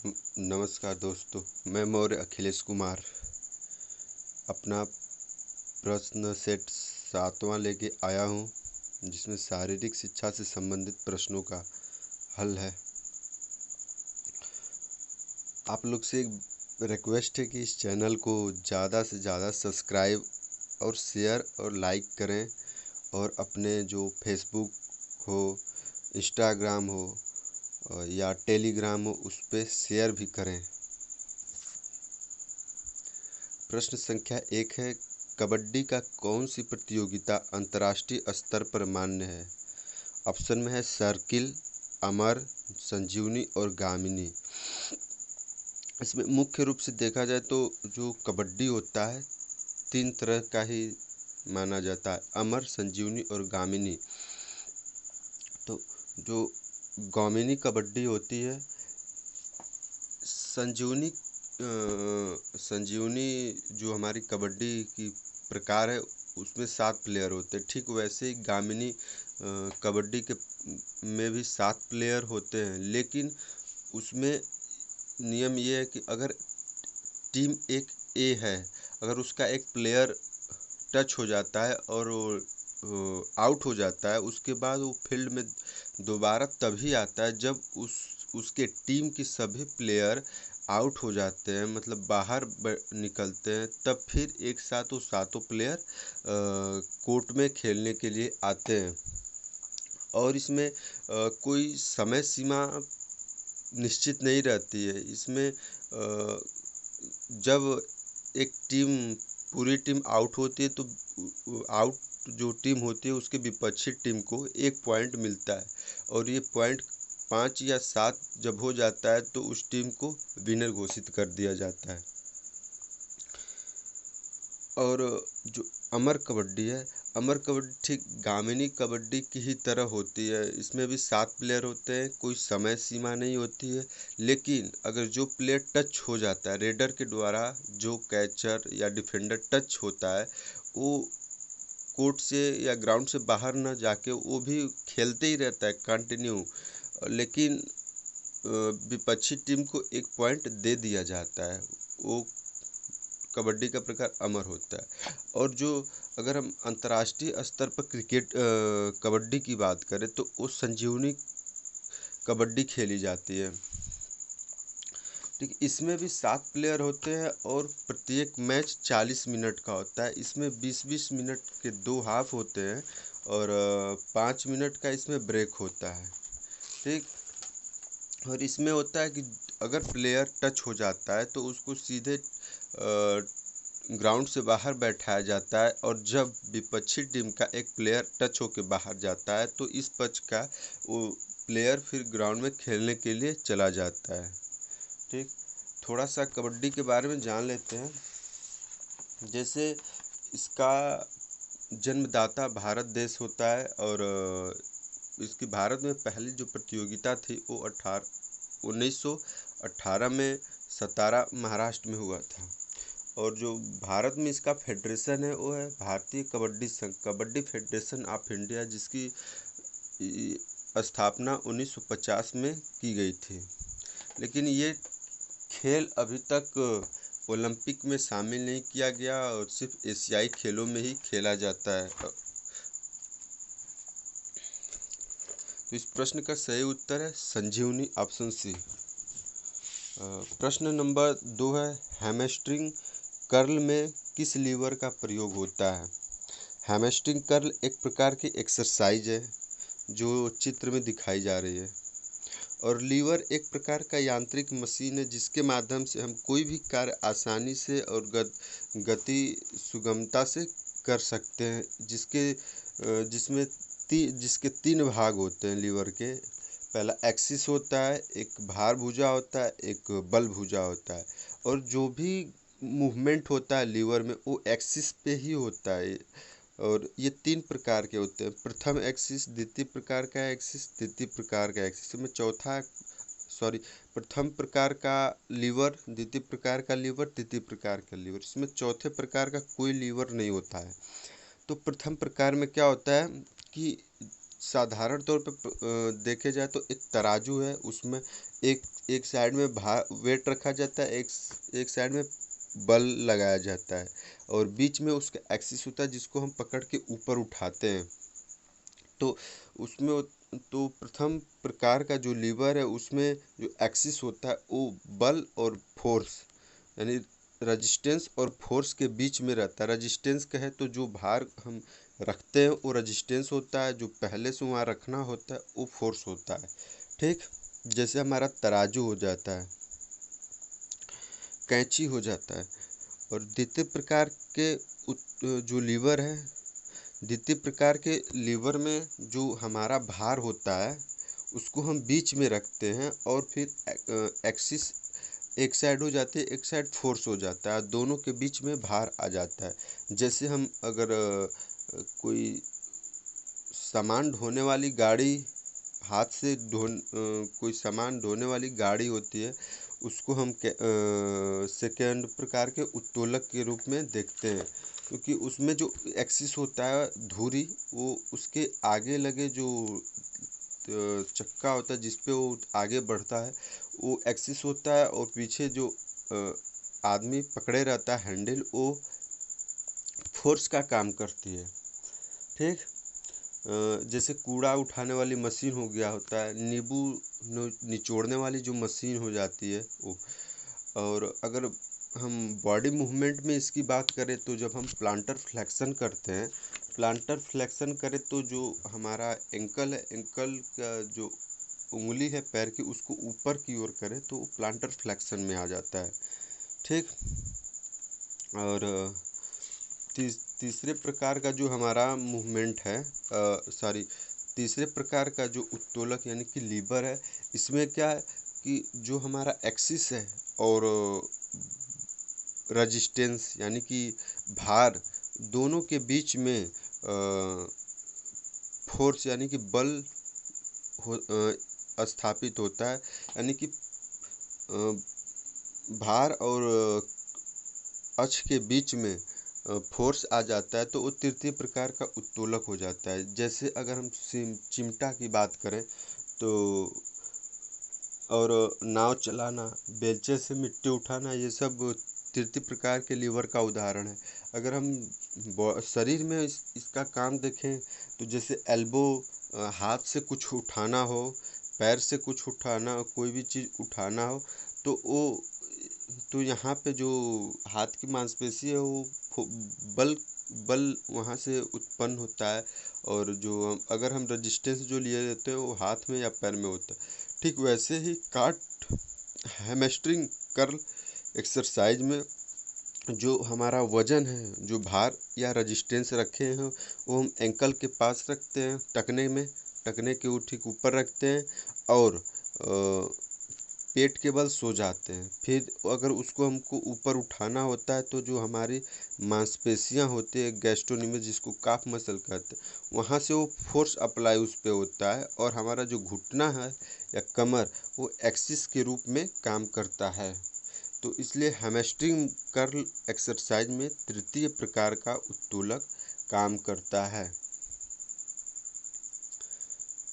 नमस्कार दोस्तों, मैं मौर्य अखिलेश कुमार अपना प्रश्न सेट 7वां लेके आया हूँ, जिसमें शारीरिक शिक्षा से संबंधित प्रश्नों का हल है। आप लोग से एक रिक्वेस्ट है कि इस चैनल को ज़्यादा से ज़्यादा सब्सक्राइब और शेयर और लाइक करें, और अपने जो फेसबुक हो, इंस्टाग्राम हो या टेलीग्राम हो, उस पर शेयर भी करें। प्रश्न संख्या 1 है, कबड्डी का कौन सी प्रतियोगिता अंतर्राष्ट्रीय स्तर पर मान्य है? ऑप्शन में है सर्किल, अमर, संजीवनी और गामिनी। इसमें मुख्य रूप से देखा जाए तो जो कबड्डी होता है 3 तरह का ही माना जाता है, अमर, संजीवनी और गामिनी। तो जो गामिनी कबड्डी होती है, संजीवनी जो हमारी कबड्डी की प्रकार है उसमें 7 प्लेयर होते हैं। ठीक वैसे ही गामिनी कबड्डी के में भी 7 प्लेयर होते हैं, लेकिन उसमें नियम ये है कि अगर टीम एक ए है, अगर उसका एक प्लेयर टच हो जाता है और आउट हो जाता है, उसके बाद वो फील्ड में दोबारा तभी आता है जब उसके टीम की सभी प्लेयर आउट हो जाते हैं, मतलब बाहर निकलते हैं, तब फिर एक साथ वो सातों प्लेयर कोर्ट में खेलने के लिए आते हैं। और इसमें कोई समय सीमा निश्चित नहीं रहती है। इसमें जब एक टीम पूरी टीम आउट होती है तो आउट जो टीम होती है उसके विपक्षी टीम को 1 पॉइंट मिलता है, और ये पॉइंट 5 या 7 जब हो जाता है तो उस टीम को विनर घोषित कर दिया जाता है। और जो अमर कबड्डी है, अमर कबड्डी ठीक गामिनी कबड्डी की ही तरह होती है। इसमें भी 7 प्लेयर होते हैं, कोई समय सीमा नहीं होती है, लेकिन अगर जो प्लेयर टच हो जाता है, रेडर के द्वारा जो कैचर या डिफेंडर टच होता है, वो कोर्ट से या ग्राउंड से बाहर न जाके वो भी खेलते ही रहता है कंटिन्यू, लेकिन विपक्षी टीम को 1 पॉइंट दे दिया जाता है। वो कबड्डी का प्रकार अमर होता है। और जो अगर हम अंतर्राष्ट्रीय स्तर पर क्रिकेट कबड्डी की बात करें तो वो संजीवनी कबड्डी खेली जाती है। ठीक, इसमें भी 7 प्लेयर होते हैं और प्रत्येक मैच 40 मिनट का होता है। इसमें 20-20 मिनट के 2 हाफ होते हैं, और 5 मिनट का इसमें ब्रेक होता है। ठीक, और इसमें होता है कि अगर प्लेयर टच हो जाता है तो उसको सीधे ग्राउंड से बाहर बैठाया जाता है, और जब विपक्षी टीम का एक प्लेयर टच होकर बाहर जाता है तो इस पक्ष का वो प्लेयर फिर ग्राउंड में खेलने के लिए चला जाता है। ठीक, थोड़ा सा कबड्डी के बारे में जान लेते हैं। जैसे इसका जन्मदाता भारत देश होता है, और इसकी भारत में पहली जो प्रतियोगिता थी वो 1918 में सतारा महाराष्ट्र में हुआ था। और जो भारत में इसका फेडरेशन है वो है भारतीय कबड्डी संघ, कबड्डी फेडरेशन ऑफ इंडिया, जिसकी स्थापना 1950 में की गई थी। लेकिन ये खेल अभी तक ओलंपिक में शामिल नहीं किया गया, और सिर्फ एशियाई खेलों में ही खेला जाता है। तो इस प्रश्न का सही उत्तर है संजीवनी, ऑप्शन सी। प्रश्न नंबर 2 है, हैमस्ट्रिंग कर्ल में किस लीवर का प्रयोग होता है? हैमस्ट्रिंग कर्ल एक प्रकार की एक्सरसाइज है जो चित्र में दिखाई जा रही है। और लीवर एक प्रकार का यांत्रिक मशीन है जिसके माध्यम से हम कोई भी कार्य आसानी से और गति सुगमता से कर सकते हैं, जिसके 3 भाग होते हैं लीवर के। पहला एक्सिस होता है, एक भार भुजा होता है, एक बल भुजा होता है। और जो भी मूवमेंट होता है लीवर में वो एक्सिस पे ही होता है। और ये 3 प्रकार के होते हैं, प्रथम एक्सिस, द्वितीय प्रकार का एक्सिस, तृतीय प्रकार का एक्सिस में प्रथम प्रकार का लीवर, द्वितीय प्रकार का लीवर, तृतीय प्रकार का लीवर, इसमें चौथे प्रकार का कोई लीवर नहीं होता है। तो प्रथम प्रकार में क्या होता है कि साधारण तौर पे देखे जाए तो एक तराजू है, उसमें एक एक साइड में वेट रखा जाता है, एक साइड में बल लगाया जाता है और बीच में उसका एक्सिस होता है जिसको हम पकड़ के ऊपर उठाते हैं। तो उसमें तो प्रथम प्रकार का जो लीवर है उसमें जो एक्सिस होता है वो बल और फोर्स यानी रजिस्टेंस और फोर्स के बीच में रहता है। रजिस्टेंस कहे तो जो भार हम रखते हैं वो रजिस्टेंस होता है, जो पहले से वहाँ रखना होता है वो फोर्स होता है। ठीक, जैसे हमारा तराजू हो जाता है, कैंची हो जाता है। और द्वितीय प्रकार के जो लीवर है, द्वितीय प्रकार के लीवर में जो हमारा भार होता है उसको हम बीच में रखते हैं और फिर एक्सिस एक साइड हो जाती है, एक साइड फोर्स हो जाता है, दोनों के बीच में भार आ जाता है। जैसे हम अगर कोई सामान ढोने वाली गाड़ी, हाथ से कोई सामान ढोने वाली गाड़ी होती है, उसको हम सेकेंड प्रकार के उत्तोलक के रूप में देखते हैं, क्योंकि उसमें जो एक्सिस होता है धुरी, वो उसके आगे लगे जो चक्का होता है जिसपे वो आगे बढ़ता है वो एक्सिस होता है, और पीछे जो आदमी पकड़े रहता है हैंडल, वो फोर्स का काम करती है। ठीक, जैसे कूड़ा उठाने वाली मशीन हो गया होता है, नींबू निचोड़ने वाली जो मशीन हो जाती है वो। और अगर हम बॉडी मूवमेंट में इसकी बात करें तो जब हम प्लांटर फ्लेक्शन करते हैं, प्लांटर फ्लेक्शन करें तो जो हमारा एंकल है, एंकल का जो उंगली है पैर की उसको ऊपर की ओर करें तो प्लांटर फ्लेक्शन में आ जाता है। ठीक, और तीसरे प्रकार का जो हमारा मूवमेंट है, सॉरी, तीसरे प्रकार का जो उत्तोलक यानी कि लीवर है, इसमें क्या है कि जो हमारा एक्सिस है और रजिस्टेंस यानी कि भार, दोनों के बीच में फोर्स यानी कि बल स्थापित होता है, यानी कि भार और अक्ष के बीच में फोर्स आ जाता है तो वो तृतीय प्रकार का उत्तोलक हो जाता है। जैसे अगर हम चिमटा की बात करें तो, और नाव चलाना, बेलचे से मिट्टी उठाना, ये सब तृतीय प्रकार के लीवर का उदाहरण है। अगर हम शरीर में इसका काम देखें तो जैसे एल्बो, हाथ से कुछ उठाना हो, पैर से कुछ उठाना हो, कोई भी चीज़ उठाना हो तो वो, तो यहाँ पे जो हाथ की मांसपेशी है वो बल बल वहाँ से उत्पन्न होता है, और जो अगर हम रजिस्टेंस जो लिए रहते हैं वो हाथ में या पैर में होता है। ठीक वैसे ही काट हैमस्ट्रिंग कर्ल एक्सरसाइज में जो हमारा वजन है, जो भार या रजिस्टेंस रखे हैं वो हम एंकल के पास रखते हैं, टकने के ठीक ऊपर रखते हैं और पेट के बल सो जाते हैं। फिर अगर उसको हमको ऊपर उठाना होता है तो जो हमारी मांसपेशियां होती है, गैस्ट्रोनोमी जिसको काफ मसल कहते हैं, वहाँ से वो फोर्स अप्लाई उस पर होता है और हमारा जो घुटना है या कमर वो एक्सिस के रूप में काम करता है। तो इसलिए हैमस्ट्रिंग कर्ल एक्सरसाइज में तृतीय प्रकार का उत्तोलक काम करता है।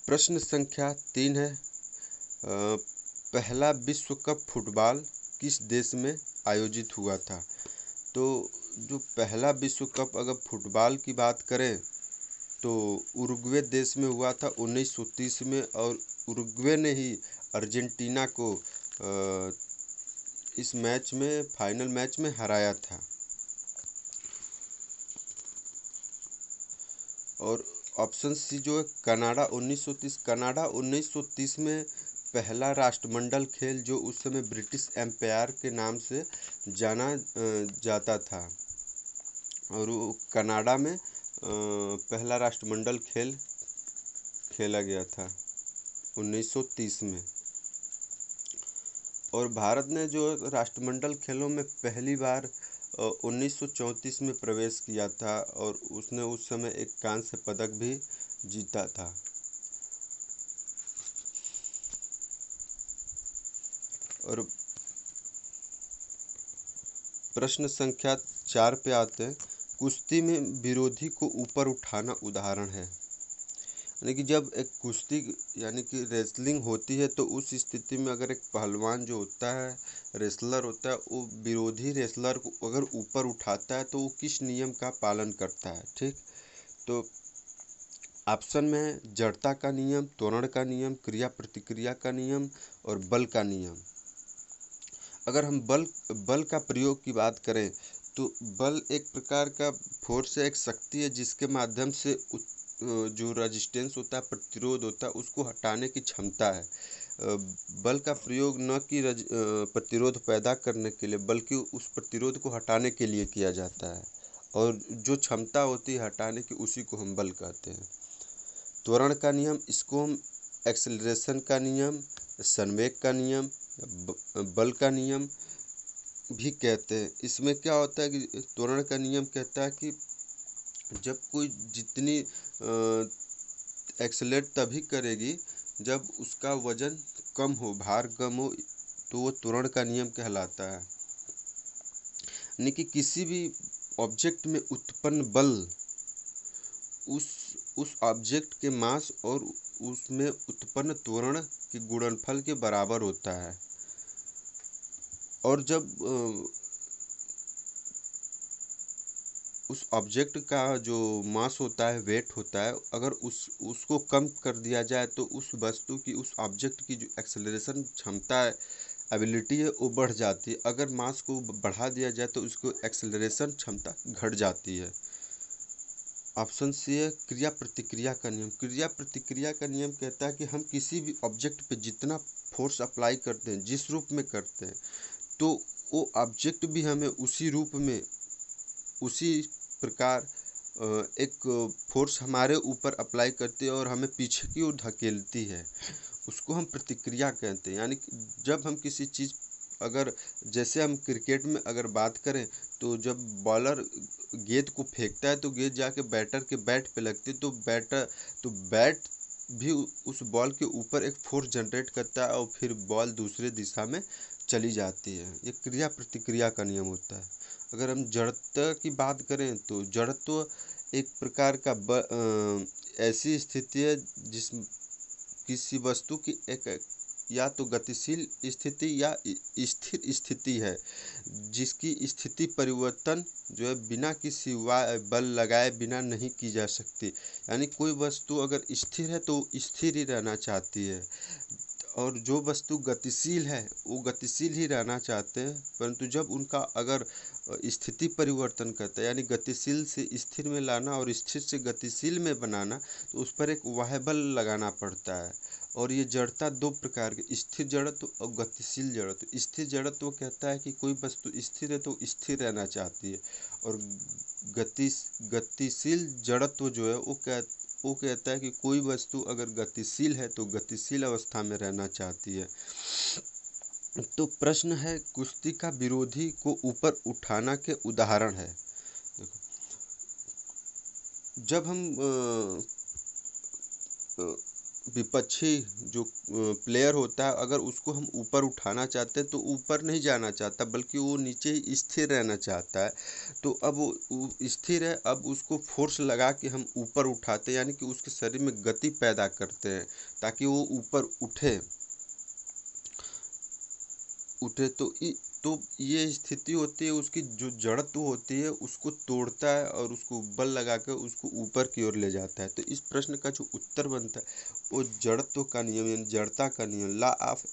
प्रश्न संख्या 3 है, पहला विश्व कप फुटबॉल किस देश में आयोजित हुआ था? तो जो पहला विश्व कप अगर फुटबॉल की बात करें तो उरुग्वे देश में हुआ था 1930 में, और उरुग्वे ने ही अर्जेंटीना को इस मैच में, फाइनल मैच में हराया था। और ऑप्शन सी जो है कनाडा 1930, कनाडा 1930 में पहला राष्ट्रमंडल खेल जो उस समय ब्रिटिश एम्पायर के नाम से जाना जाता था, और वो कनाडा में पहला राष्ट्रमंडल खेल खेला गया था 1930 में। और भारत ने जो राष्ट्रमंडल खेलों में पहली बार 1934 में प्रवेश किया था, और उसने उस समय एक कांस्य पदक भी जीता था। और प्रश्न संख्या 4 पे आते हैं, कुश्ती में विरोधी को ऊपर उठाना उदाहरण है। यानी कि जब एक कुश्ती यानी कि रेसलिंग होती है, तो उस स्थिति में अगर एक पहलवान जो होता है, रेसलर होता है, वो विरोधी रेसलर को अगर ऊपर उठाता है तो वो किस नियम का पालन करता है। ठीक, तो ऑप्शन में है जड़ता का नियम, त्वरण का नियम, क्रिया प्रतिक्रिया का नियम और बल का नियम। अगर हम बल का प्रयोग की बात करें, तो बल एक प्रकार का फोर्स है, एक शक्ति है जिसके माध्यम से जो रेजिस्टेंस होता है, प्रतिरोध होता है, उसको हटाने की क्षमता है। बल का प्रयोग न कि प्रतिरोध पैदा करने के लिए, बल्कि उस प्रतिरोध को हटाने के लिए किया जाता है, और जो क्षमता होती है हटाने की, उसी को हम बल कहते हैं। त्वरण का नियम, इसको हम एक्सेलरेशन का नियम, संवेग का नियम, बल का नियम भी कहते हैं। इसमें क्या होता है कि त्वरण का नियम कहता है कि जब कोई जितनी एक्सेलरेट तभी करेगी जब उसका वजन कम हो, भार कम हो, तो वो त्वरण का नियम कहलाता है। यानी कि किसी भी ऑब्जेक्ट में उत्पन्न बल उस ऑब्जेक्ट के मास और उसमें उत्पन्न त्वरण के गुणनफल के बराबर होता है। और जब उस ऑब्जेक्ट का जो मास होता है, वेट होता है, अगर उसको कम कर दिया जाए तो उस वस्तु की, उस ऑब्जेक्ट की जो एक्सेलरेशन क्षमता है, एबिलिटी है, वो बढ़ जाती है। अगर मास को बढ़ा दिया जाए तो उसको एक्सेलरेशन क्षमता घट जाती है। ऑप्शन सी है क्रिया प्रतिक्रिया का नियम। क्रिया प्रतिक्रिया का नियम कहता है कि हम किसी भी ऑब्जेक्ट पे जितना फोर्स अप्लाई करते हैं, जिस रूप में करते हैं, तो वो ऑब्जेक्ट भी हमें उसी रूप में, उसी प्रकार एक फोर्स हमारे ऊपर अप्लाई करती है और हमें पीछे की ओर धकेलती है। उसको हम प्रतिक्रिया कहते हैं। यानी कि जब हम किसी चीज़, अगर जैसे हम क्रिकेट में अगर बात करें, तो जब बॉलर गेंद को फेंकता है तो गेंद जाके बैटर के बैट पे लगती है, तो बैट भी उस बॉल के ऊपर एक फोर्स जनरेट करता है और फिर बॉल दूसरे दिशा में चली जाती है। ये क्रिया प्रतिक्रिया का नियम होता है। अगर हम जड़त्व की बात करें, तो जड़त्व एक प्रकार का ऐसी स्थिति है जिस किसी वस्तु की एक या तो गतिशील स्थिति या स्थिर स्थिति है, जिसकी स्थिति परिवर्तन जो है बिना किसी बल लगाए बिना नहीं की जा सकती। यानी कोई वस्तु अगर स्थिर है तो स्थिर ही रहना चाहती है, और जो वस्तु गतिशील है वो गतिशील ही रहना चाहते हैं। परंतु जब उनका अगर स्थिति परिवर्तन करता है, यानी गतिशील से स्थिर में लाना और स्थिर से गतिशील में बनाना, तो उस पर एक बाह्य बल लगाना पड़ता है। और ये जड़ता दो प्रकार की, स्थिर जड़त्व और गतिशील जड़त्व। स्थिर जड़त्व कहता है कि कोई वस्तु स्थिर है तो स्थिर रहना चाहती है, और गतिशील जड़त्व जो है वो कहता है कि कोई वस्तु अगर गतिशील है तो गतिशील अवस्था में रहना चाहती है। तो प्रश्न है, कुश्ती का विरोधी को ऊपर उठाना के उदाहरण है। देखो, जब हम विपक्षी जो प्लेयर होता है, अगर उसको हम ऊपर उठाना चाहते हैं तो ऊपर नहीं जाना चाहता, बल्कि वो नीचे ही स्थिर रहना चाहता है। तो अब वो स्थिर है, अब उसको फोर्स लगा के हम ऊपर उठाते हैं, यानी कि उसके शरीर में गति पैदा करते हैं ताकि वो ऊपर उठे। तो ये स्थिति होती है, उसकी जो जड़त्व होती है उसको तोड़ता है और उसको बल लगा कर उसको ऊपर की ओर ले जाता है। तो इस प्रश्न का जो उत्तर बनता है वो जड़त्व का नियम, यानी जड़ता का नियम, लॉ ऑफ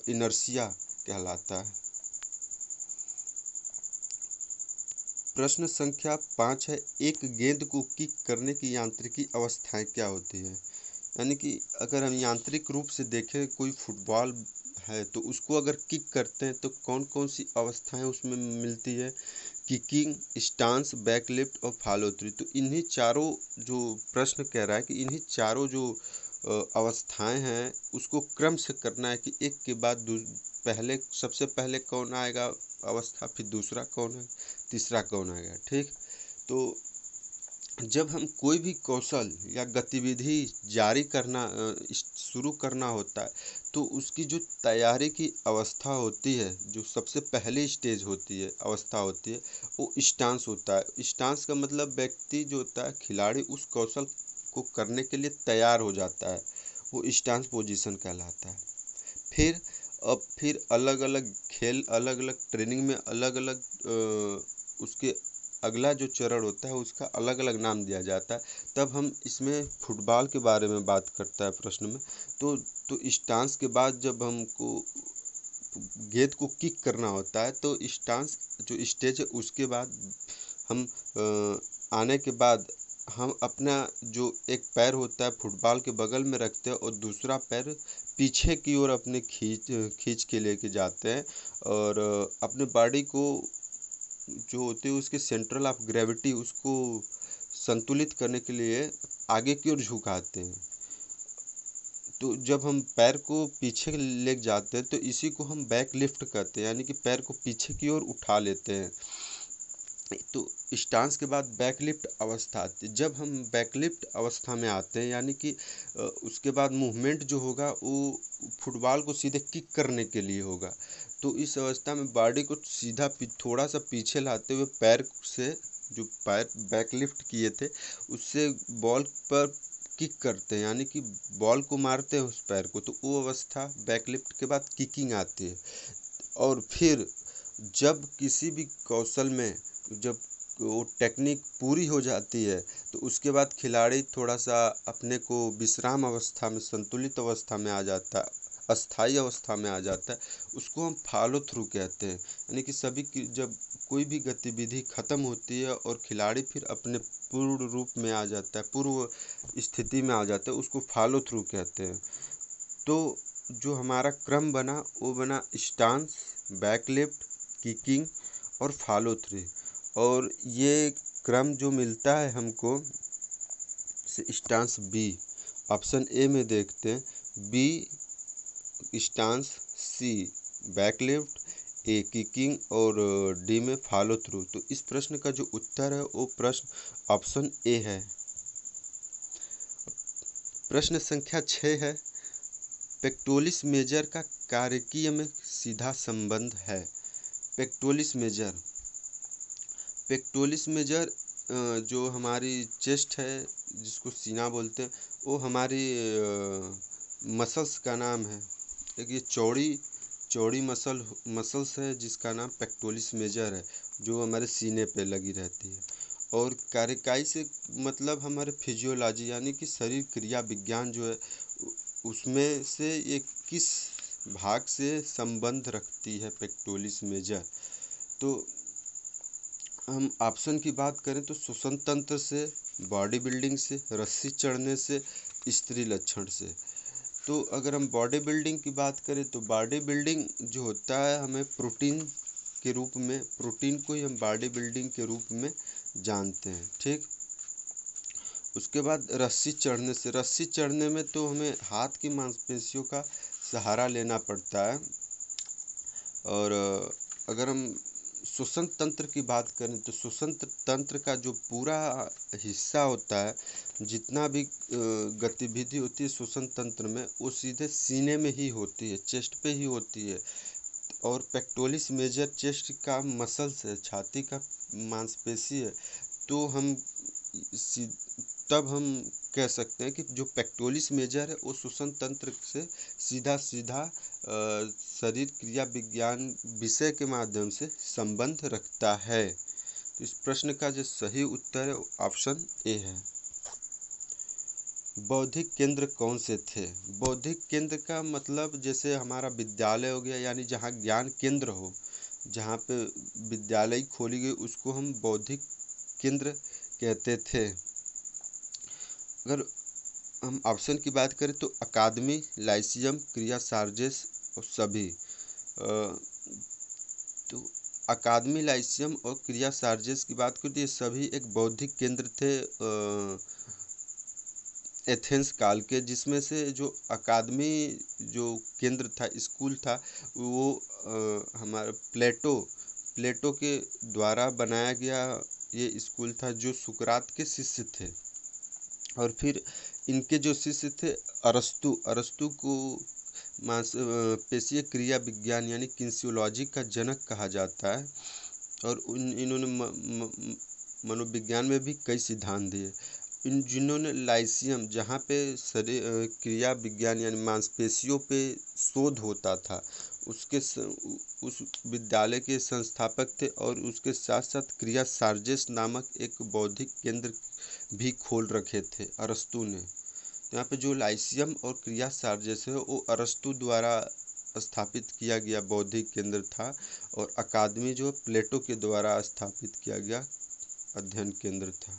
इनर्शिया कहलाता है। प्रश्न संख्या 5 है, एक गेंद को किक करने की यांत्रिकी अवस्थाएं क्या होती है। यानी कि अगर हम यांत्रिक रूप से देखें, कोई फुटबॉल है तो उसको अगर किक करते हैं तो कौन कौन सी अवस्थाएं उसमें मिलती है। किकिंग, स्टांस, बैकलिफ्ट और फॉलो थ्रू। तो इन्हीं चारों, जो प्रश्न कह रहा है कि इन्हीं चारों जो अवस्थाएं हैं उसको क्रम से करना है कि एक के बाद पहले, सबसे पहले कौन आएगा अवस्था, फिर दूसरा कौन है, तीसरा कौन आएगा। ठीक, तो जब हम कोई भी कौशल या गतिविधि जारी करना शुरू करना होता है, तो उसकी जो तैयारी की अवस्था होती है, जो सबसे पहली स्टेज होती है, अवस्था होती है, वो स्टांस होता है। स्टांस का मतलब व्यक्ति जो होता है, खिलाड़ी, उस कौशल को करने के लिए तैयार हो जाता है, वो स्टांस पोजीशन कहलाता है। फिर अलग अलग खेल, अलग अलग ट्रेनिंग में अलग अलग उसके अगला जो चरण होता है उसका अलग अलग नाम दिया जाता है। तब हम इसमें फुटबॉल के बारे में बात करता है प्रश्न में। तो स्टांस के बाद जब हमको गेंद को किक करना होता है तो स्टांस जो स्टेज है उसके बाद हम आने के बाद हम अपना जो एक पैर होता है फुटबॉल के बगल में रखते हैं और दूसरा पैर पीछे की ओर अपने खींच के लेके जाते हैं और अपने बॉडी को जो होती है उसके सेंट्रल ऑफ ग्रेविटी उसको संतुलित करने के लिए आगे की ओर झुकाते हैं। तो जब हम पैर को पीछे ले जाते हैं तो इसी को हम बैक लिफ्ट कहते हैं, यानी कि पैर को पीछे की ओर उठा लेते हैं। तो स्टांस के बाद बैकलिफ्ट अवस्था आती है। जब हम बैकलिफ्ट अवस्था में आते हैं यानी कि उसके बाद मूवमेंट जो होगा वो फुटबॉल को सीधे किक करने के लिए होगा। तो इस अवस्था में बॉडी को सीधा थोड़ा सा पीछे लाते हुए पैर से जो पैर बैकलिफ्ट किए थे उससे बॉल पर किक करते हैं, यानी कि बॉल को मारते हैं उस पैर को। तो वो अवस्था बैकलिफ्ट के बाद किकिंग आती है। और फिर जब किसी भी कौशल में जब वो टेक्निक पूरी हो जाती है तो उसके बाद खिलाड़ी थोड़ा सा अपने को विश्राम अवस्था में, संतुलित अवस्था में आ जाता है, अस्थायी अवस्था में आ जाता है। उसको हम फॉलो थ्रू कहते हैं, यानी कि जब कोई भी गतिविधि खत्म होती है और खिलाड़ी फिर अपने पूर्ण रूप में आ जाता है, पूर्व स्थिति में आ जाता है, उसको फॉलो थ्रू कहते हैं। तो जो हमारा क्रम बना वो बना स्टांस, बैकलिफ्ट, किकिंग और फॉलो थ्रू। और ये क्रम जो मिलता है हमको स्टांस बी, ऑप्शन ए में देखते हैं, बी स्टांस, सी बैकलिफ्ट, ए किकिंग और डी में फॉलो थ्रू। तो इस प्रश्न का जो उत्तर है वो प्रश्न ऑप्शन ए है। प्रश्न संख्या 6 है, पेक्टोलिस मेजर का कार्यकीय में सीधा संबंध है। पेक्टोलिस मेजर जो हमारी चेस्ट है जिसको सीना बोलते हैं वो हमारी मसल्स का नाम है। एक ये चौड़ी मसल्स है जिसका नाम पेक्टोलिस मेजर है, जो हमारे सीने पे लगी रहती है। और कार्यकाई से मतलब हमारे फिजियोलॉजी यानी कि शरीर क्रिया विज्ञान जो है उसमें से ये किस भाग से संबंध रखती है पेक्टोलिस मेजर। तो हम ऑप्शन की बात करें तो श्वसन तंत्र से, बॉडी बिल्डिंग से, रस्सी चढ़ने से, स्त्री लक्षण से। तो अगर हम बॉडी बिल्डिंग की बात करें तो बॉडी बिल्डिंग जो होता है हमें प्रोटीन के रूप में, प्रोटीन को ही हम बॉडी बिल्डिंग के रूप में जानते हैं, ठीक। उसके बाद रस्सी चढ़ने में तो हमें हाथ की मांसपेशियों का सहारा लेना पड़ता है। और अगर हम श्वसन तंत्र की बात करें तो श्वसन तंत्र का जो पूरा हिस्सा होता है, जितना भी गतिविधि होती है श्वसन तंत्र में वो सीधे सीने में ही होती है, चेस्ट पे ही होती है। और पेक्टोलिस मेजर चेस्ट का मसल्स है, छाती का मांसपेशी है। तो तब हम कह सकते हैं कि जो पेक्टोलिस मेजर है वो श्वसन तंत्र से सीधा शरीर क्रिया विज्ञान विषय के माध्यम से संबंध रखता है। तो इस प्रश्न का जो सही उत्तर है ऑप्शन ए है। बौद्धिक केंद्र कौन से थे? बौद्धिक केंद्र का मतलब जैसे हमारा विद्यालय हो गया, यानी जहाँ ज्ञान केंद्र हो, जहाँ पे विद्यालय खोली गई उसको हम बौद्धिक केंद्र कहते थे। अगर हम ऑप्शन की बात करें तो अकादमी, लाइसियम, क्रिया सार्जेस और सभी। तो अकादमी, लाइसियम और क्रिया सार्जेस की बात करें तो ये सभी एक बौद्धिक केंद्र थे एथेंस काल के, जिसमें से जो अकादमी जो केंद्र था, स्कूल था, वो हमारा प्लेटो के द्वारा बनाया गया ये स्कूल था, जो सुकरात के शिष्य थे। और फिर इनके जो शिष्य थे अरस्तु को पेशीय क्रिया विज्ञान यानी किन्सियोलॉजी का जनक कहा जाता है। और इन्होंने मनोविज्ञान में भी कई सिद्धांत दिए। इन जिन्होंने लाइसियम, जहाँ पे शरीर क्रिया विज्ञान यानी मांसपेशियों पे शोध होता था, उस विद्यालय के संस्थापक थे और उसके साथ साथ क्रिया सार्जेस नामक एक बौद्धिक केंद्र भी खोल रखे थे अरस्तु ने। यहाँ पे जो लाइसियम और क्रिया सार्जेस है वो अरस्तु द्वारा स्थापित किया गया बौद्धिक केंद्र था, और अकादमी जो प्लेटो के द्वारा स्थापित किया गया अध्ययन केंद्र था।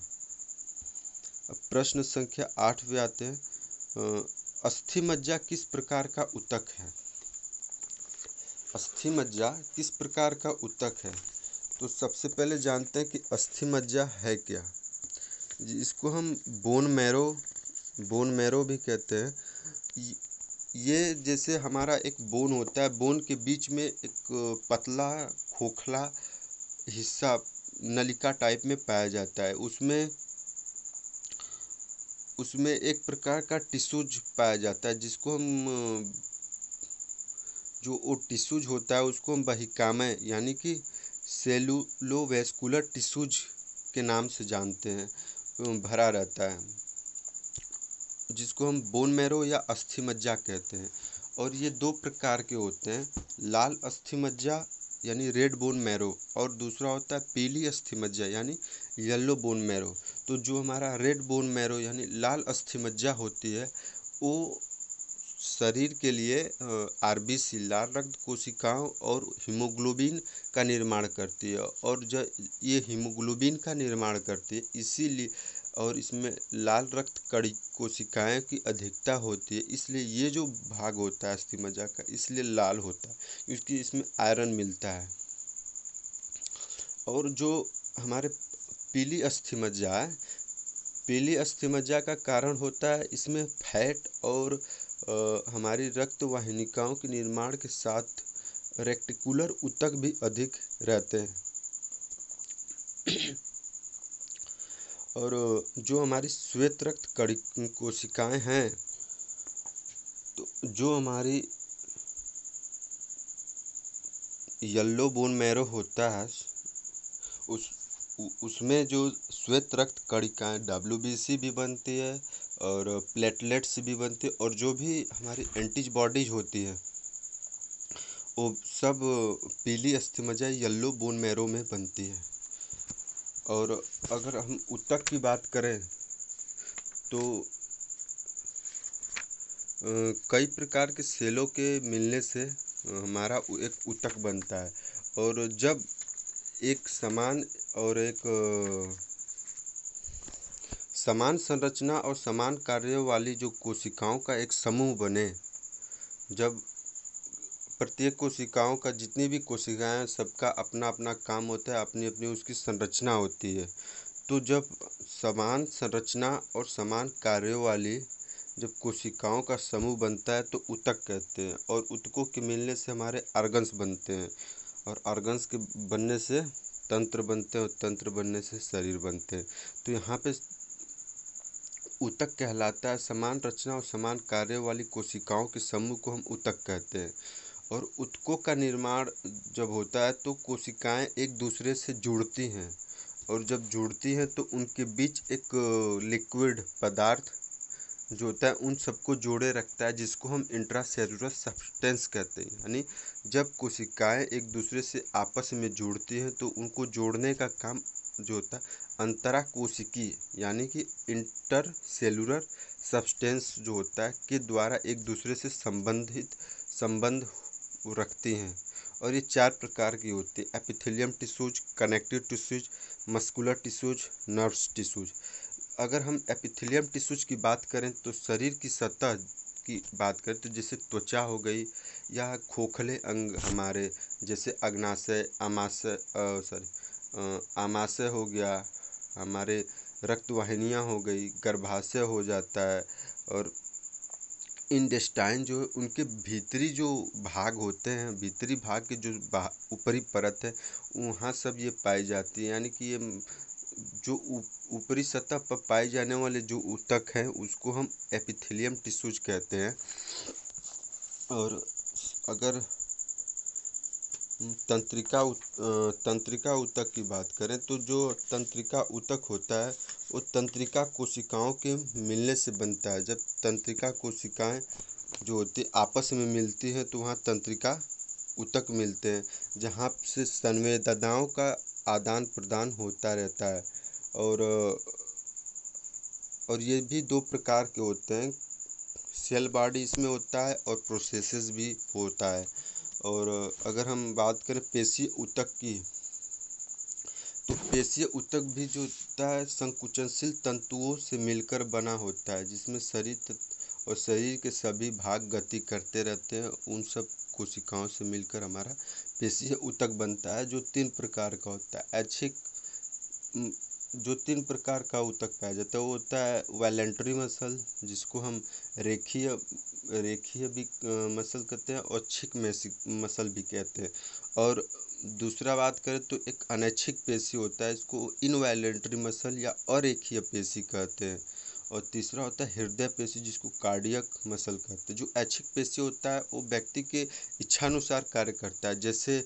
अब प्रश्न संख्या 8 पे आते हैं। अस्थि मज्जा किस प्रकार का ऊतक है? अस्थि मज्जा किस प्रकार का ऊतक है? तो सबसे पहले जानते हैं कि अस्थि मज्जा है क्या। इसको हम बोन मैरो भी कहते हैं। ये जैसे हमारा एक बोन होता है, बोन के बीच में एक पतला खोखला हिस्सा नलिका टाइप में पाया जाता है। उसमें एक प्रकार का टिश्यूज पाया जाता है, जिसको हम जो वो टिश्यूज होता है उसको हम बहिकामय यानी कि सेलुलोवेस्कुलर टिश्यूज के नाम से जानते हैं, भरा रहता है, जिसको हम बोन मैरो या अस्थि मज्जा कहते हैं। और ये दो प्रकार के होते हैं, लाल अस्थि मज्जा यानी रेड बोन मैरो, और दूसरा होता है पीली अस्थि मज्जा यानी येलो बोन मैरो। तो जो हमारा रेड बोन मैरो यानी लाल अस्थि मज्जा होती है, वो शरीर के लिए आरबीसी लाल रक्त कोशिकाओं और हीमोग्लोबिन का निर्माण करती है, और जब ये हीमोग्लोबिन का निर्माण करती है इसीलिए, और इसमें लाल रक्त कड़ी कोशिकाएं की अधिकता होती है, इसलिए ये जो भाग होता है अस्थि मज्जा का इसलिए लाल होता है, क्योंकि इसमें आयरन मिलता है। और जो हमारे पीली अस्थि मज्जा है, पीली अस्थि मज्जा का कारण होता है इसमें फैट और हमारी रक्त वाहिनिकाओं के निर्माण के साथ रेक्टिकुलर ऊतक भी अधिक रहते हैं। और जो हमारी श्वेत रक्त कड़ी कोशिकाएं हैं, तो जो हमारी येलो बोन मैरो होता है उसमें जो श्वेत रक्त कणिकाएं WBC भी बनती है और प्लेटलेट्स भी बनती है, और जो भी हमारी एंटीबॉडीज होती है वो सब पीली अस्थि मज्जा येलो बोन मैरो में बनती है। और अगर हम ऊतक की बात करें तो कई प्रकार के सेलों के मिलने से हमारा एक ऊतक बनता है, और जब एक समान संरचना और समान कार्य वाली जो कोशिकाओं का एक समूह बने, जब प्रत्येक कोशिकाओं का जितनी भी कोशिकाएं सबका अपना अपना काम होता है, अपनी अपनी उसकी संरचना होती है, तो जब समान संरचना और समान कार्यों वाली जब कोशिकाओं का समूह बनता है तो ऊतक कहते हैं। और ऊतकों के मिलने से हमारे ऑर्गन्स बनते हैं, और ऑर्गन्स के बनने से तंत्र बनते हैं, और तंत्र बनने से शरीर बनते हैं। तो यहाँ पे ऊतक कहलाता है समान रचना और समान कार्य वाली कोशिकाओं के समूह को हम ऊतक कहते हैं। और ऊतकों का निर्माण जब होता है तो कोशिकाएं एक दूसरे से जुड़ती हैं, और जब जुड़ती हैं तो उनके बीच एक लिक्विड पदार्थ जो होता है उन सबको जोड़े रखता है, जिसको हम इंट्रासेलुलर सब्सटेंस कहते हैं। यानी जब कोशिकाएं एक दूसरे से आपस में जुड़ती हैं तो उनको जोड़ने का काम जो होता है अंतरा कोशिकीय यानी कि इंटर सेलुलर सब्सटेंस जो होता है के द्वारा एक दूसरे से संबंध रखती हैं। और ये 4 प्रकार की होती है: epithelium tissues, connective tissues, muscular tissues, nerves tissues. अगर हम एपिथेलियम टिश्यूज की बात करें तो शरीर की सतह की बात करें तो जैसे त्वचा हो गई, या खोखले अंग हमारे जैसे अग्नाशय, आमाशय हो गया, हमारे रक्त वाहिनियाँ हो गई, गर्भाशय हो जाता है, और इंटेस्टाइन जो है उनके भीतरी जो भाग होते हैं, भीतरी भाग के जो ऊपरी परत है वहाँ सब ये पाई जाती है। यानी कि ये जो ऊपरी सतह पर पाए जाने वाले जो ऊतक हैं उसको हम एपिथेलियम टिश्यूज कहते हैं। और अगर तंत्रिका ऊतक की बात करें तो जो तंत्रिका ऊतक होता है वो तंत्रिका कोशिकाओं के मिलने से बनता है। जब तंत्रिका कोशिकाएं जो होती आपस में मिलती हैं तो वहाँ तंत्रिका ऊतक मिलते हैं, जहाँ से संवेदनाओं का आदान प्रदान होता रहता है। और ये भी दो प्रकार के होते हैं, सेल बॉडी इसमें होता है और प्रोसेसेस भी होता है। और अगर हम बात करें पेशीय ऊतक की, तो पेशीय ऊतक भी जो होता है संकुचनशील तंतुओं से मिलकर बना होता है, जिसमें और शरीर के सभी भाग गति करते रहते हैं। उन सब कोशिकाओं से मिलकर हमारा पेशीय ऊतक बनता है, जो 3 प्रकार का होता है। ऐच्छिक जो 3 प्रकार का ऊतक पाया जाता है वो होता है वॉलेंटरी मसल, जिसको हम रेखीय रेखीय भी मसल कहते हैं, और ऐच्छिक मसल भी कहते हैं। और दूसरा बात करें तो एक अनैच्छिक पेशी होता है, इसको इनवॉलेंटरी मसल या अरेखीय पेशी कहते हैं। और तीसरा होता है हृदय पेशी, जिसको कार्डियक मसल कहते हैं। जो ऐच्छिक पेशी होता है वो व्यक्ति के इच्छानुसार कार्य करता है। जैसे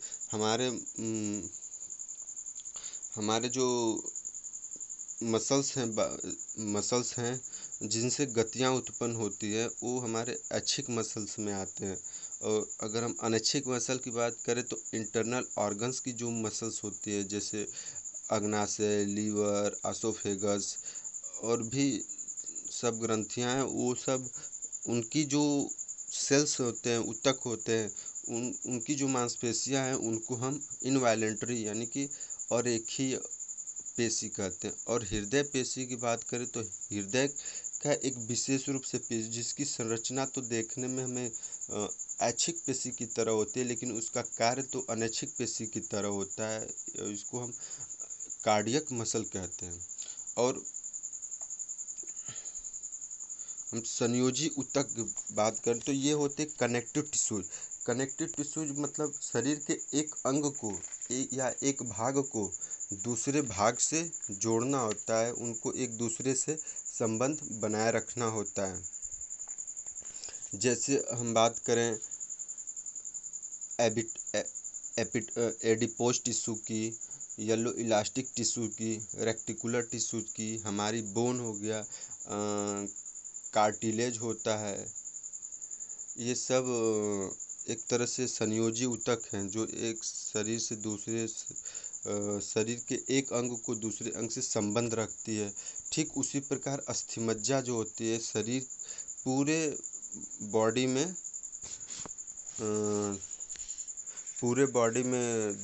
हमारे जो मसल्स हैं जिनसे गतियाँ उत्पन्न होती है, वो हमारे ऐच्छिक मसल्स में आते हैं। और अगर हम अनैच्छिक मसल की बात करें तो इंटरनल ऑर्गन्स की जो मसल्स होती है, जैसे अग्नाशय, लीवर, एसोफेगस और भी सब ग्रंथियां हैं, वो सब उनकी जो सेल्स होते हैं, ऊतक होते हैं, उनकी जो मांसपेशियां हैं उनको हम इनवॉलेंटरी यानी कि अरेखीय पेशी कहते हैं। और हृदय पेशी की बात करें तो हृदय का एक विशेष रूप से पेशी, जिसकी संरचना तो देखने में हमें ऐच्छिक पेशी की तरह होती है, लेकिन उसका कार्य तो अनैच्छिक पेशी की तरह होता है। इसको हम कार्डियक मसल कहते हैं। और हम संयोजी ऊतक की बात करें तो ये होते कनेक्टिव टिश्यूज। कनेक्टिव टिश्यूज मतलब शरीर के एक अंग को या एक भाग को दूसरे भाग से जोड़ना होता है, उनको एक दूसरे से संबंध बनाए रखना होता है। जैसे हम बात करें एडिपोज टिश्यू की, येलो इलास्टिक टिश्यू की, रेक्टिकुलर टिश्यू की, हमारी बोन हो गया, कार्टिलेज होता है। ये सब एक तरह से संयोजी ऊतक हैं, जो एक शरीर से दूसरे शरीर के एक अंग को दूसरे अंग से संबंध रखती है। ठीक उसी प्रकार अस्थिमज्जा जो होती है, शरीर पूरे बॉडी में पूरे बॉडी में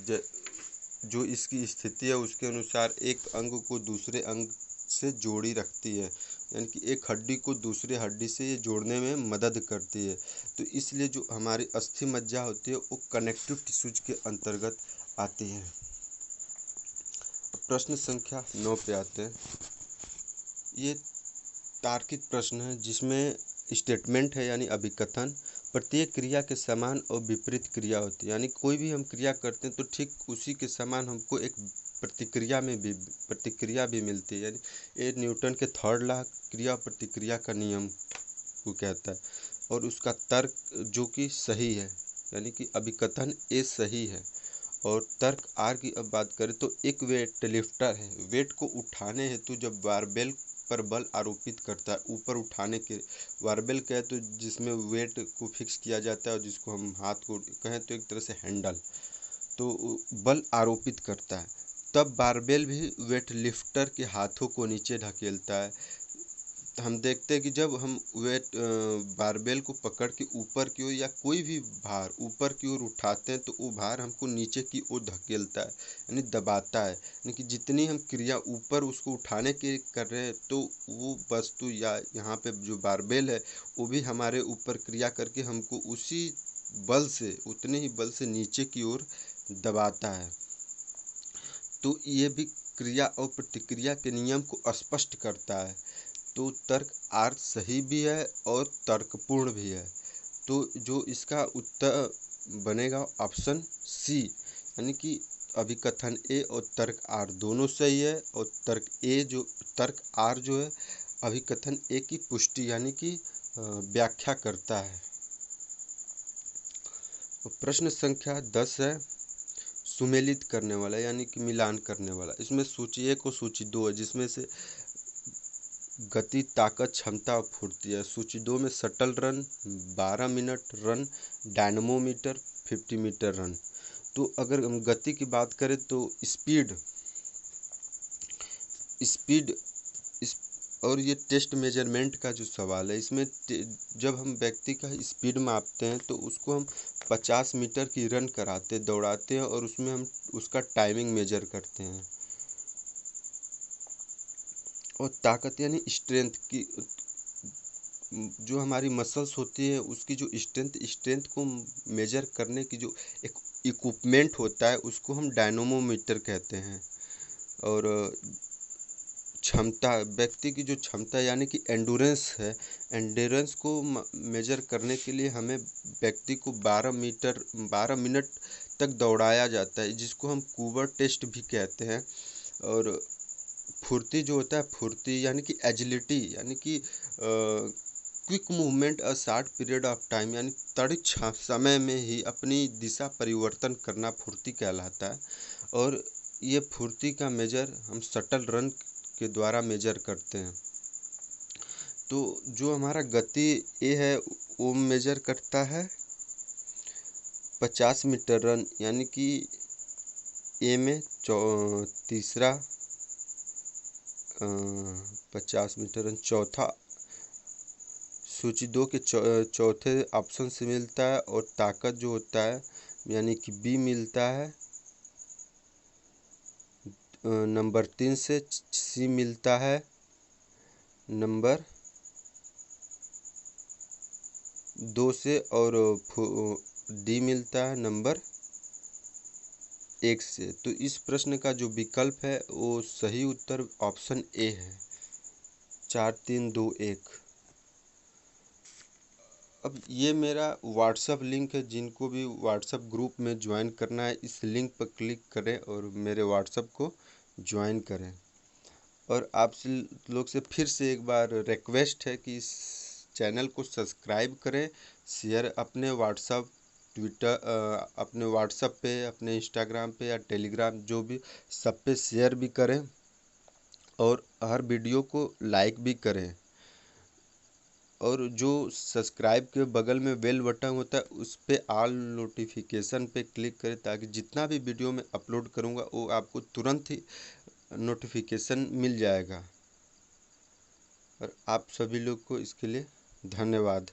जो इसकी स्थिति है उसके अनुसार एक अंग को दूसरे अंग से जोड़ी रखती है, यानी कि एक हड्डी को दूसरे हड्डी से ये जोड़ने में मदद करती है। तो इसलिए जो हमारी अस्थि मज्जा होती है वो कनेक्टिव टिश्यूज के अंतर्गत आती है। प्रश्न संख्या 9 पे आते हैं। ये तार्किक प्रश्न है, जिसमें स्टेटमेंट है यानी अभिकथन। प्रत्येक क्रिया के समान और विपरीत क्रिया होती है, यानी कोई भी हम क्रिया करते हैं तो ठीक उसी के समान हमको एक प्रतिक्रिया भी मिलती है। यानी ये न्यूटन के थर्ड लॉ क्रिया प्रतिक्रिया का नियम को कहता है। और उसका तर्क जो कि सही है, यानी कि अभिकथन ए सही है। और तर्क आर की अब बात करें तो एक वेट लिफ्टर है, वेट को उठाने हेतु जब बारबेल पर बल आरोपित करता है, ऊपर उठाने के बारबेल कहे तो जिसमें वेट को फिक्स किया जाता है, और जिसको हम हाथ को कहें तो एक तरह से हैंडल, तो बल आरोपित करता है, तब बारबेल भी वेट लिफ्टर के हाथों को नीचे ढकेलता है। हम देखते हैं कि जब हम बारबेल को पकड़ के ऊपर की ओर या कोई भी भार ऊपर की ओर उठाते हैं तो वो भार हमको नीचे की ओर धकेलता है, यानी दबाता है। यानी कि जितनी हम क्रिया ऊपर उसको उठाने के कर रहे हैं, तो वो वस्तु या यहाँ पे जो बारबेल है वो भी हमारे ऊपर क्रिया करके हमको उसी बल से, उतने ही बल से नीचे की ओर दबाता है। तो ये भी क्रिया और प्रतिक्रिया के नियम को स्पष्ट करता है। तो तर्क आर सही भी है और तर्कपूर्ण भी है। तो जो इसका उत्तर बनेगा ऑप्शन सी, यानी कि अभिकथन ए और तर्क आर दोनों सही है। और तर्क आर जो है अभिकथन ए की पुष्टि यानी कि व्याख्या करता है। प्रश्न संख्या 10 है, सुमेलित करने वाला यानी कि मिलान करने वाला। इसमें सूची 1 और सूची 2 है, जिसमें से गति, ताकत, क्षमता और फुर्ती है। सूची 2 में shuttle run 12 minute run, dynamometer 50 metre run. तो अगर हम गति की बात करें तो स्पीड स्पीड इस और ये टेस्ट मेजरमेंट का जो सवाल है, इसमें जब हम व्यक्ति का स्पीड मापते हैं तो उसको हम 50 मीटर की रन कराते दौड़ाते हैं और उसमें हम उसका टाइमिंग मेजर करते हैं। और ताकत यानी स्ट्रेंथ की, जो हमारी मसल्स होती है उसकी जो स्ट्रेंथ को मेजर करने की जो एक इक्विपमेंट होता है उसको हम डायनमोमीटर कहते हैं। और क्षमता, व्यक्ति की जो क्षमता यानी कि एंडोरेंस है, एंडोरेंस को मेजर करने के लिए हमें व्यक्ति को 12 मिनट तक दौड़ाया जाता है, जिसको हम कूबर टेस्ट भी कहते हैं। और फुर्ती जो होता है, फुर्ती यानी कि एजिलिटी यानी कि quick movement a short period of time, यानी त्वरित समय में ही अपनी दिशा परिवर्तन करना फुर्ती कहलाता है। और ये फुर्ती का मेजर हम शटल रन के द्वारा मेजर करते हैं। तो जो हमारा गति ए है वो मेजर करता है 50 मीटर रन, यानी कि ए में तीसरा 50 मीटर रन चौथा सूची 2 के चौथे ऑप्शन से मिलता है। और ताकत जो होता है यानी कि बी मिलता है नंबर 3 से। सी मिलता है नंबर 2 से। और डी मिलता है नंबर 1 से। तो इस प्रश्न का जो विकल्प है वो सही उत्तर ऑप्शन ए है, 4 3 2 1। अब ये मेरा व्हाट्सअप लिंक है, जिनको भी व्हाट्सअप ग्रुप में ज्वाइन करना है इस लिंक पर क्लिक करें और मेरे व्हाट्सअप को ज्वाइन करें। और आप लोग से फिर से एक बार रिक्वेस्ट है कि इस चैनल को सब्सक्राइब करें, शेयर अपने व्हाट्सअप अपने व्हाट्सअप पे, अपने इंस्टाग्राम पे या टेलीग्राम, जो भी सब पे शेयर भी करें और हर वीडियो को लाइक भी करें। और जो सब्सक्राइब के बगल में बेल बटन होता है उस पर ऑल नोटिफिकेशन पे क्लिक करें, ताकि जितना भी वीडियो मैं अपलोड करूँगा वो आपको तुरंत ही नोटिफिकेशन मिल जाएगा। और आप सभी लोग को इसके लिए धन्यवाद।